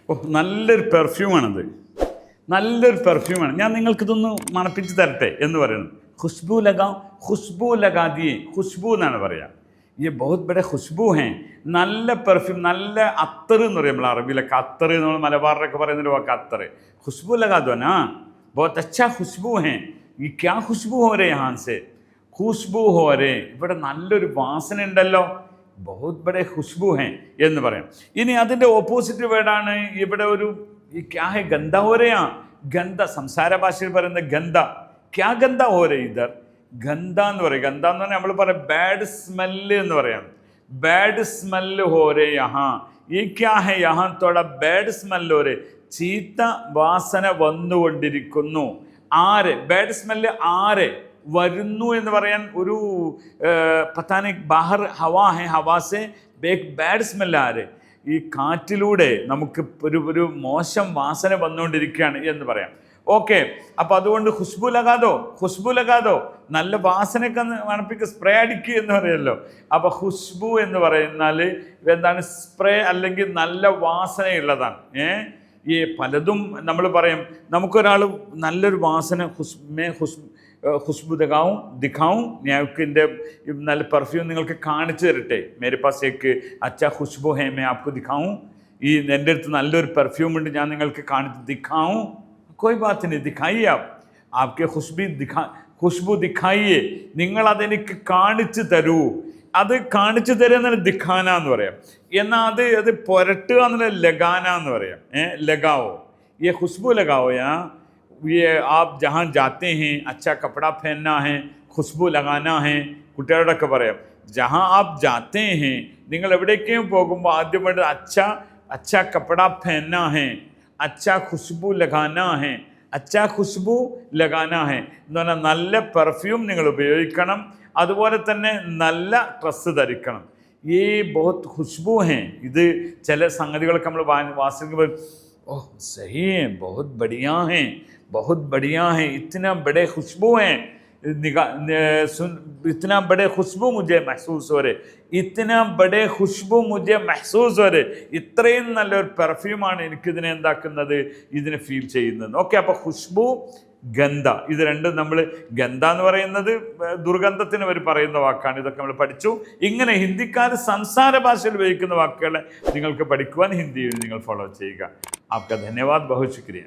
ഓ നല്ലൊരു പെർഫ്യൂമാണത്, നല്ലൊരു പെർഫ്യൂമാണ്. ഞാൻ നിങ്ങൾക്കിതൊന്ന് മണപ്പിച്ച് തരട്ടെ എന്ന് പറയുന്നത്. ഖുശ്ബു ലഗാ, ഖുശ്ബു ലഗാ ദിയേ, ഖുശ്ബു എന്നാണ് പറയുക. ഈ ബഹുത് ബഡെ ഖുശ്ബു ഹേ, നല്ല പെർഫ്യൂം, നല്ല അത്തർ എന്ന് പറയും നമ്മൾ അറബിയിലൊക്കെ. അത്തർ നമ്മൾ മലബാറിലൊക്കെ പറയുന്നൊരു വാക്ക് അത്തർ. ഖുശ്ബു ലഗാ ദോ നാ, ബഹുത് അച്ഛാ ഖുശ്ബു ഹേ. ഈ ക്യാ ഖുശ്ബു ഹോ രേ യഹാൻ സേ, ഖുശ്ബു ഹോ രേ, ഇവിടെ നല്ലൊരു വാസന ഉണ്ടല്ലോ, ബഹുത് ബഡെ ഖുശ്ബു ഹേ എന്ന് പറയാം. ഇനി അതിൻ്റെ ഓപ്പോസിറ്റ് വേർഡാണ് ഇവിടെ ഒരു ഈ ക്യാ ഹെ, ഗന്ധ ഹോ രയാ. ഗന്ധ സംസാര ഭാഷയിൽ പറയുന്ന ഗന്ധ. ക്യാ ഗന്ധ ഹോ രേ ഇധർ, ഗന്ധ എന്ന് പറയും. ഗന്ധ എന്ന് പറഞ്ഞാൽ നമ്മൾ പറയാം ബാഡ് സ്മെല്ല് എന്ന് പറയാം. ബാഡ് സ്മെല്ല് ഹോ രേ യഹാ, ഈ ക്യാ ഹെ യഹാ തോടാ ബാഡ് സ്മെല്ല് ഹോ രേ, ചീത്ത വാസന വന്നുകൊണ്ടിരിക്കുന്നു. ആര് ബാഡ് സ്മെല്ല്, ആര് വരുന്നു എന്ന് പറയാൻ ഒരു പത്താനെ ബാഹർ ഹവാ ഹെ, ഹവാസെ ബാഡ് സ്മെല്ല് ആര്, ഈ കാറ്റിലൂടെ നമുക്ക് ഒരു മോശം വാസന വന്നുകൊണ്ടിരിക്കുകയാണ് എന്ന് പറയാം. ഓക്കെ, അപ്പോൾ അതുകൊണ്ട് ഖുശ്ബു ലഗാദോ, ഖുശ്ബു ലഗാദോ, നല്ല വാസനയൊക്കെ മണപ്പിക്ക്, സ്പ്രേ അടിക്കുക എന്ന് പറയുമല്ലോ. അപ്പോൾ ഖുശ്ബു എന്ന് പറയുന്നാൽ എന്താണ്, സ്പ്രേ അല്ലെങ്കിൽ നല്ല വാസനയുള്ളതാണ്. ഈ പലതും നമ്മൾ പറയും, നമുക്കൊരാൾ നല്ലൊരു വാസന ഖുശ്ബു ദിഖാവും ഞാക്കിൻ്റെ നല്ല പെർഫ്യൂം നിങ്ങൾക്ക് കാണിച്ചു തരട്ടെ, മേരെ പാസ് ഏക്ക് അച്ഛാ ഖുശ്ബു ഹേ മേ ആപ്കോ ദിഖാവും, ഈ എൻ്റെ അടുത്ത് നല്ലൊരു പെർഫ്യൂം ഉണ്ട് ഞാൻ നിങ്ങൾക്ക് കാണിച്ച് ദിഖാവും, കോയി ബാത്ത് नहीं दिखाइए आपके ഖുശ്ബു ദിഖായിയെ, നിങ്ങളതെനിക്ക് കാണിച്ചു തരൂ. അത് കാണിച്ചു തരുക എന്നാണ് ദിഖാന എന്ന് പറയാം. എന്നാൽ അത് പുരട്ടുക എന്നുള്ള ലഗാന എന്ന് പറയാം. ലഗാവോ, ये खुशबू लगाओ यहाँ, ये आप जहाँ जाते हैं अच्छा कपड़ा पहनना है, खुशबू लगाना है. കുട്ടികളോടൊക്കെ പറയാം, ജഹാ ആപ് ജാത്തേ ഹേ, നിങ്ങൾ എവിടേക്കും പോകുമ്പോൾ ആദ്യമായിട്ട് അച്ഛാ കപ്പട പഹന്ന ഹേ, അച്ഛാ ഖുശ്ബു ലഗാനാ ഹേ, അച്ഛാ ഖുശ്ബു ലഗാനാ ഹേ എന്ന് പറഞ്ഞാൽ നല്ല പെർഫ്യൂം നിങ്ങൾ ഉപയോഗിക്കണം, അതുപോലെ തന്നെ നല്ല ഡ്രസ്സ് ധരിക്കണം. ഈ ബഹുത് ഖുശ്ബു ഹേ, ഇത് ചില സംഗതികളൊക്കെ നമ്മൾ വാസിക്കുമ്പോൾ ओह सही है, बहुत बढ़िया है, बहुत बढ़िया है, इतना बड़े खुशबू हैं, इतना बड़े खुशबू मुझे महसूस हो रहे, इतना बड़े खुशबू मुझे महसूस हो रहे, ഇത്രയും നല്ലൊരു പെർഫ്യൂമാണ് എനിക്കിതിനെ എന്താക്കുന്നത്, ഇതിനെ ഫീൽ ചെയ്യുന്നത്. ഓക്കെ, അപ്പോൾ ഖുശ്ബു, ഗന്ധ, ഇത് രണ്ടും നമ്മൾ, ഗന്ധ എന്ന് പറയുന്നത് ദുർഗന്ധത്തിന് അവർ പറയുന്ന വാക്കാണ്. ഇതൊക്കെ നമ്മൾ പഠിച്ചു. ഇങ്ങനെ ഹിന്ദിക്കാർ സംസാര ഭാഷയിൽ ഉപയോഗിക്കുന്ന വാക്കുകളെ നിങ്ങൾക്ക് പഠിക്കുവാൻ ഹിന്ദിയിൽ നിങ്ങൾ ഫോളോ ചെയ്യുക. आपका धन्यवाद, बहुत शुक्रिया.